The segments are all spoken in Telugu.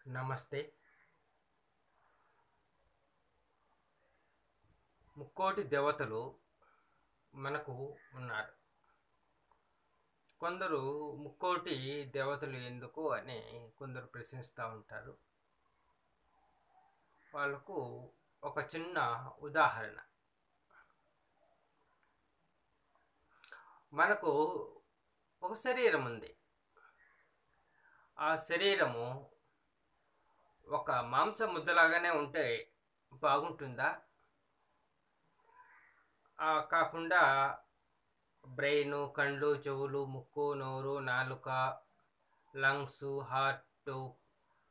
నమస్తే. ముక్కోటి దేవతలు మనకు ఉన్నారు. కొందరు ముక్కోటి దేవతలు ఎందుకు అని కొందరు ప్రశ్నిస్తూ ఉంటారు. వాళ్ళకు ఒక చిన్న ఉదాహరణ. మనకు ఒక శరీరం ఉంది. ఆ శరీరము ఒక మాంస ముద్దలాగానే ఉంటే బాగుంటుందా? కాకుండా బ్రెయిన్, కళ్ళు, చెవులు, ముక్కు, నోరు, నాలుక, లంగ్స్, హార్ట్,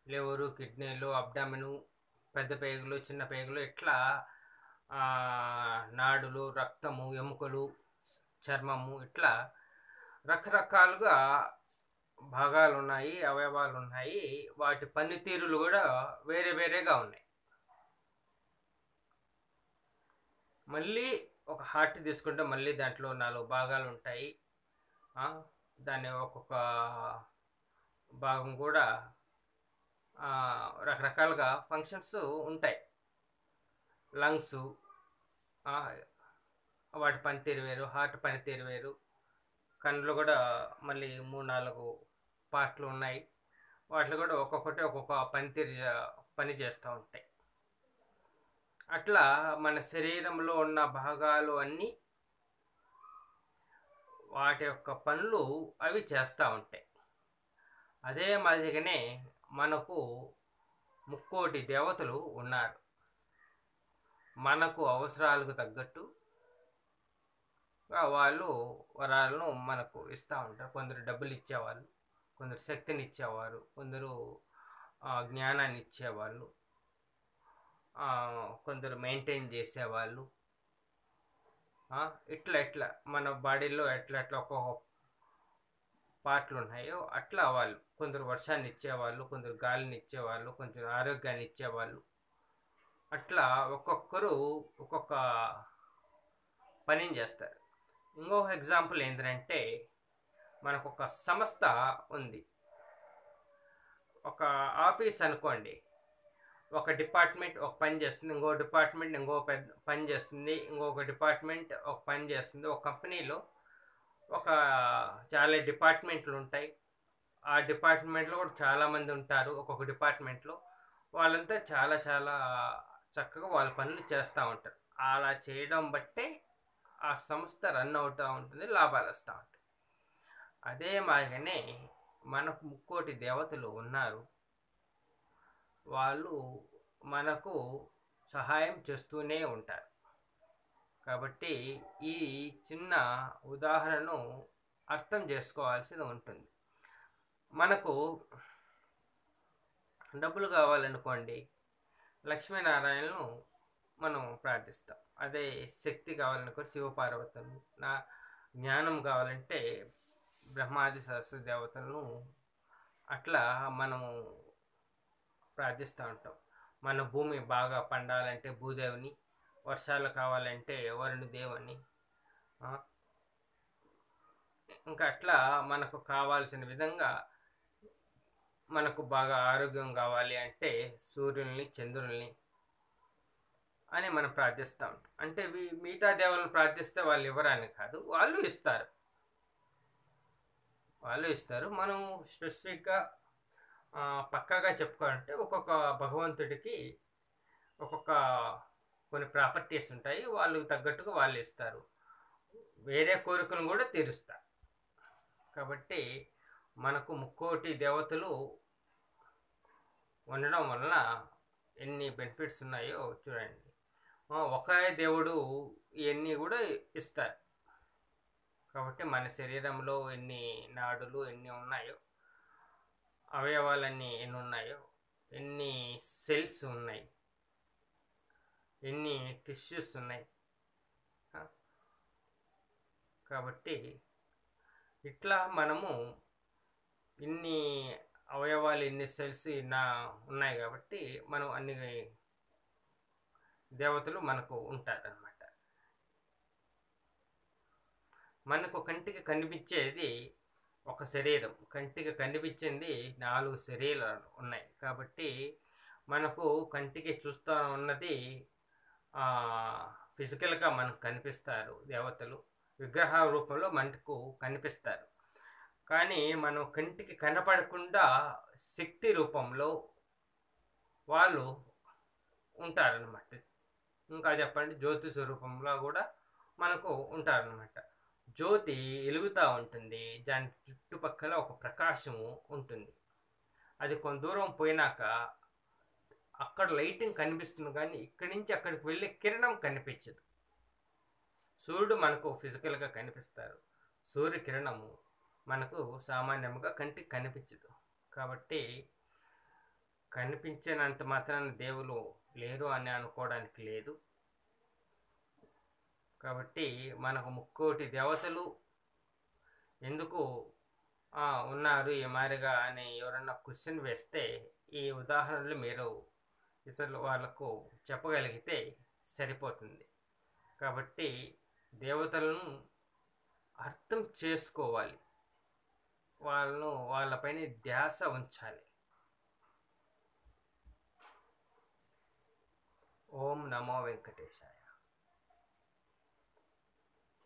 లివరు, కిడ్నీలు, అబ్డామిను, పెద్ద పేగులు, చిన్న పేగులు, ఇట్లా నాడులు, రక్తము, ఎముకలు, చర్మము, ఇట్లా రకరకాలుగా భాగాలు ఉన్నాయి, అవయవాలు ఉన్నాయి. వాటి పనితీరులు కూడా వేరే వేరేగా ఉన్నాయి. మళ్ళీ ఒక హార్ట్ తీసుకుంటే మళ్ళీ దాంట్లో 4 భాగాలు ఉంటాయి. దాని ఒక్కొక్క భాగం కూడా రకరకాలుగా ఫంక్షన్స్ ఉంటాయి. లంగ్స్ వాటి పనితీరు వేరు, హార్ట్ పనితీరు వేరు. కళ్ళు కూడా మళ్ళీ 3-4 పార్ట్లు ఉన్నాయి. వాటిలో కూడా ఒక్కొక్కటి ఒక్కొక్క పనితీరు పని చేస్తూ ఉంటాయి. అట్లా మన శరీరంలో ఉన్న భాగాలు అన్నీ వాటి యొక్క పనులు అవి చేస్తూ ఉంటాయి. అదే మాదిరిగానే మనకు ముక్కోటి దేవతలు ఉన్నారు. మనకు అవసరాలకు తగ్గట్టు వాళ్ళు వరాలను మనకు ఇస్తూ ఉంటారు. కొందరు డబ్బులు ఇచ్చేవాళ్ళు, కొందరు శక్తిని ఇచ్చేవారు, కొందరు జ్ఞానాన్ని ఇచ్చేవాళ్ళు, కొందరు మెయింటైన్ చేసేవాళ్ళు. ఇట్లా మన బాడీలో ఎట్లా ఒక్కొక్క పార్ట్లు ఉన్నాయో అట్లా వాళ్ళు కొందరు వర్షాన్ని ఇచ్చేవాళ్ళు, కొందరు గాలిని ఇచ్చేవాళ్ళు, కొందరు ఆరోగ్యాన్ని ఇచ్చేవాళ్ళు. అట్లా ఒక్కొక్కరు ఒక్కొక్క పనిని చేస్తారు. ఇంకొక ఎగ్జాంపుల్ ఏంటంటే, మనకు ఒక సంస్థ ఉంది. ఒక ఆఫీస్ అనుకోండి. ఒక డిపార్ట్మెంట్ ఒక పని చేస్తుంది, ఇంకో డిపార్ట్మెంట్ ఇంకో పని చేస్తుంది, ఇంకొక డిపార్ట్మెంట్ ఒక పని చేస్తుంది. ఒక కంపెనీలో చాలా డిపార్ట్మెంట్లు ఉంటాయి. ఆ డిపార్ట్మెంట్లో కూడా చాలామంది ఉంటారు. ఒక్కొక్క డిపార్ట్మెంట్లో వాళ్ళంతా చాలా చాలా చక్కగా వాళ్ళ పనులు చేస్తూ ఉంటారు. అలా చేయడం బట్టే ఆ సంస్థ రన్ అవుతూ ఉంటుంది, లాభాలు వస్తూ ఉంటాయి. అదే మాదిరిగానే మనకు ముక్కోటి దేవతలు ఉన్నారు. వాళ్ళు మనకు సహాయం చేస్తూనే ఉంటారు. కాబట్టి ఈ చిన్న ఉదాహరణను అర్థం చేసుకోవాల్సి ఉంటుంది. మనకు డబ్బులు కావాలనుకోండి, లక్ష్మీనారాయణను మనం ప్రార్థిస్తాం. అదే శక్తి కావాలనుకో శివపార్వతులను, జ్ఞానం కావాలంటే బ్రహ్మాది సరస్వతి దేవతలను అట్లా మనము ప్రార్థిస్తూ ఉంటాం. మన భూమి బాగా పండాలంటే భూదేవిని, వర్షాలు కావాలంటే వరుణదేవుని, ఇంకా అట్లా మనకు కావాల్సిన విధంగా మనకు బాగా ఆరోగ్యం కావాలి అంటే సూర్యుల్ని, చంద్రుల్ని అని మనం ప్రార్థిస్తూ ఉంటాం. అంటే మిగతా దేవులను ప్రార్థిస్తే వాళ్ళు ఇవ్వరని కాదు, వాళ్ళు ఇస్తారు. మనం స్పెసిఫిక్గా పక్కాగా చెప్పుకోవాలంటే ఒక్కొక్క భగవంతుడికి ఒక్కొక్క కొన్ని ప్రాపర్టీస్ ఉంటాయి. వాళ్ళు తగ్గట్టుగా వాళ్ళు ఇస్తారు, వేరే కోరికలను కూడా తీరుస్తారు. కాబట్టి మనకు ముక్కోటి దేవతలు ఉండడం వలన ఎన్ని బెనిఫిట్స్ ఉన్నాయో చూడండి. ఒకే దేవుడు ఇవన్నీ కూడా ఇస్తారు. కాబట్టి మన శరీరంలో ఎన్ని నాడులు ఎన్ని ఉన్నాయో, అవయవాలన్నీ ఎన్ని ఉన్నాయో, ఎన్ని సెల్స్ ఉన్నాయి, ఎన్ని టిష్యూస్ ఉన్నాయి. కాబట్టి ఇట్లా మనము ఇన్ని అవయవాలు, ఎన్ని సెల్స్ ఉన్నాయి కాబట్టి మనం అన్ని దేవతలు మనకు ఉంటారన్నమాట. మనకు కంటికి కనిపించేది ఒక శరీరం, కంటికి కనిపించింది 4 శరీరాలు ఉన్నాయి. కాబట్టి మనకు కంటికి చూస్తూ ఉన్నది ఫిజికల్గా మనకు కనిపిస్తారు దేవతలు, విగ్రహ రూపంలో మనకు కనిపిస్తారు. కానీ మనం కంటికి కనపడకుండా శక్తి రూపంలో వాళ్ళు ఉంటారనమాట. ఇంకా చెప్పండి, జ్యోతి స్వరూపంలో కూడా మనకు ఉంటారనమాట. జ్యోతి వెలుగుతూ ఉంటుంది, దాని చుట్టుపక్కల ఒక ప్రకాశము ఉంటుంది. అది కొంత దూరం పోయినాక అక్కడ లైటింగ్ కనిపిస్తుంది, కానీ ఇక్కడి నుంచి అక్కడికి వెళ్ళే కిరణం కనిపించదు. సూర్యుడు మనకు ఫిజికల్గా కనిపిస్తారు, సూర్యకిరణము మనకు సామాన్యంగా కంటికి కనిపించదు. కాబట్టి కనిపించినంత మాత్రాన దేవులు లేరు అని అనుకోవడానికి లేదు. కాబట్టి మనకు ముక్కోటి దేవతలు ఎందుకు ఉన్నారు ఈ మాదిరిగా అని ఎవరన్నా క్వశ్చన్ వేస్తే ఈ ఉదాహరణలు మీరు ఇతరుల వాళ్ళకు చెప్పగలిగితే సరిపోతుంది. కాబట్టి దేవతలను అర్థం చేసుకోవాలి, వాళ్ళపైన ధ్యాస ఉంచాలి. ఓం నమో వెంకటేశాయ.